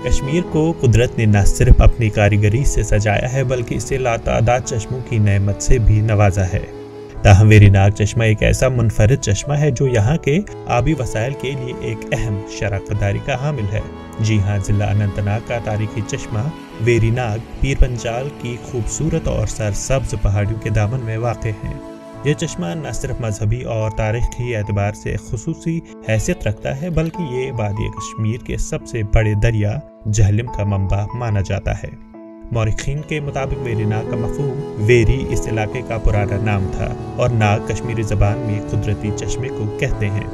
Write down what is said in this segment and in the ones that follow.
कश्मीर को कुदरत ने न सिर्फ अपनी कारीगरी से सजाया है बल्कि इसे लातादाद चश्मों की नेमत से भी नवाजा है। ताहम वेरी नाग चश्मा एक ऐसा मुनफरिद चश्मा है जो यहाँ के आबी वसाइल के लिए एक अहम शराकतदारी का हामिल है। जी हाँ, जिला अनंतनाग का तारीखी चश्मा वेरी नाग पीर पंजाल की खूबसूरत और सरसब्ज पहाड़ियों के दामन में वाक़ है। यह चश्मा न सिर्फ मजहबी और तारीखी एतबार से खुसूसी हैसियत रखता है बल्कि ये वादी कश्मीर के सबसे बड़े दरिया झेलम का मंबा माना जाता है। मौरिखीन के मुताबिक वेरी नाग का मफहूम वेरी इस इलाके का पुराना नाम था और नाग कश्मीरी ज़बान में कुदरती चश्मे को कहते हैं।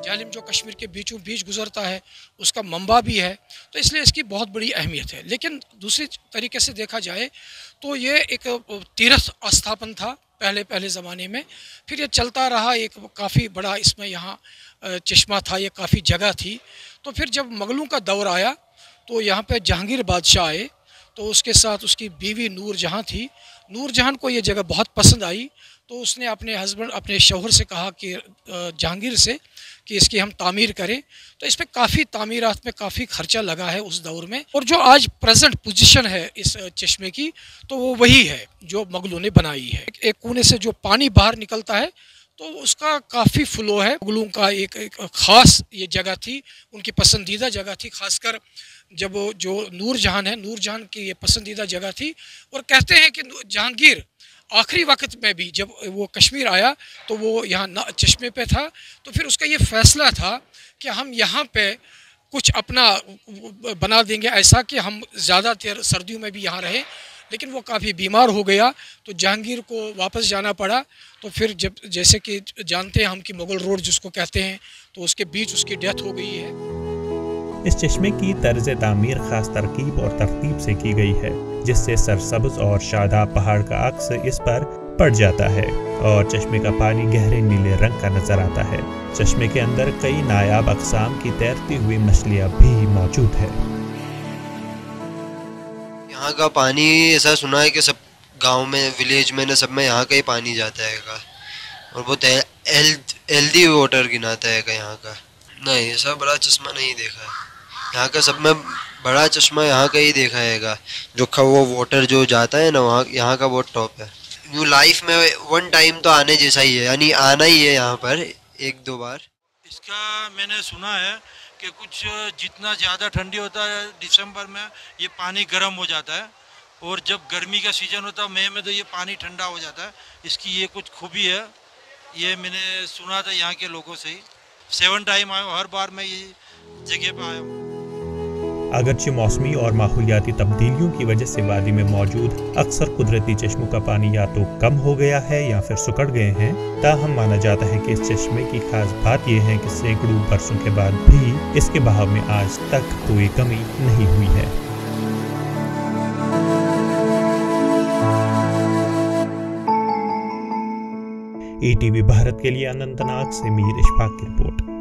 झेलम जो कश्मीर के बीचों बीच गुजरता है उसका मंबा भी है, तो इसलिए इसकी बहुत बड़ी अहमियत है। लेकिन दूसरी तरीके से देखा जाए तो ये एक तीर्थ स्थापन था पहले ज़माने में, फिर ये चलता रहा। एक काफ़ी बड़ा इसमें यहाँ चश्मा था, ये काफ़ी जगह थी। तो फिर जब मुग़लों का दौर आया तो यहाँ पे जहांगीर बादशाह आए, तो उसके साथ उसकी बीवी नूरजहां थी। नूरजहां को ये जगह बहुत पसंद आई, तो उसने अपने शौहर से कहा कि जहांगीर से कि इसकी हम तामीर करें। तो इस पर काफ़ी तामीरात में काफ़ी खर्चा लगा है उस दौर में, और जो आज प्रेजेंट पोजीशन है इस चश्मे की तो वो वही है जो मुग़लों ने बनाई है। एक कोने से जो पानी बाहर निकलता है तो उसका काफ़ी फ्लो है। मुग़लों का एक ख़ास ये जगह थी, उनकी पसंदीदा जगह थी, ख़ासकर जब जो नूरजहां की ये पसंदीदा जगह थी। और कहते हैं कि जहांगीर आखिरी वक्त में भी जब वो कश्मीर आया तो वो यहाँ चश्मे पे था, तो फिर उसका ये फ़ैसला था कि हम यहाँ पे कुछ अपना बना देंगे ऐसा कि हम ज़्यादातर सर्दियों में भी यहाँ रहें। लेकिन वो काफ़ी बीमार हो गया तो जहांगीर को वापस जाना पड़ा। तो फिर जब जैसे कि जानते हैं हम कि मुग़ल रोड जिसको कहते हैं, तो उसके बीच उसकी डेथ हो गई है। इस चश्मे की तर्ज तामीर खास तरकीब और तरतीब से की गई है, जिससे सरसब्ज और शादाब पहाड़ का अक्स इस पर पड़ जाता है और चश्मे का पानी गहरे नीले रंग का नजर आता है। चश्मे के अंदर कई नायाब अक़साम की तैरती हुई मछलियाँ भी मौजूद है। यहाँ का पानी ऐसा सुना है कि सब गांव में, विलेज में न सब में यहाँ का ही पानी जाता है और बहुत हेल्दी वाटर गिनाता है यहाँ का। नहीं, ऐसा बड़ा चश्मा नहीं देखा है। यहाँ का सब में बड़ा चश्मा यहाँ का ही देखा है जो वो वाटर जो जाता है ना, वहाँ यहाँ का बहुत टॉप है। यूँ लाइफ में वन टाइम तो आने जैसा ही है, यानी आना ही है यहाँ पर 1-2 बार। इसका मैंने सुना है कि कुछ जितना ज़्यादा ठंडी होता है दिसंबर में ये पानी गर्म हो जाता है, और जब गर्मी का सीज़न होता है मई में तो ये पानी ठंडा हो जाता है। इसकी ये कुछ खूबी है, ये मैंने सुना था यहाँ के लोगों से ही। 7 टाइम आया हूँ, हर बार मैं ये जगह पर आया हूँ। अगरचे मौसमी और माहौलियाती तब्दीलियों की वजह से वादी में मौजूद अक्सर कुदरती चश्मों का पानी या तो कम हो गया है या फिर सुकड़ गए हैं। ताहम माना जाता है कि इस चश्मे की खास बात यह है कि सैकड़ों बरसों के बाद भी इसके बहाव में आज तक कोई कमी नहीं हुई है। ETV भारत के लिए अनंतनाग से मीर इशफाक की रिपोर्ट।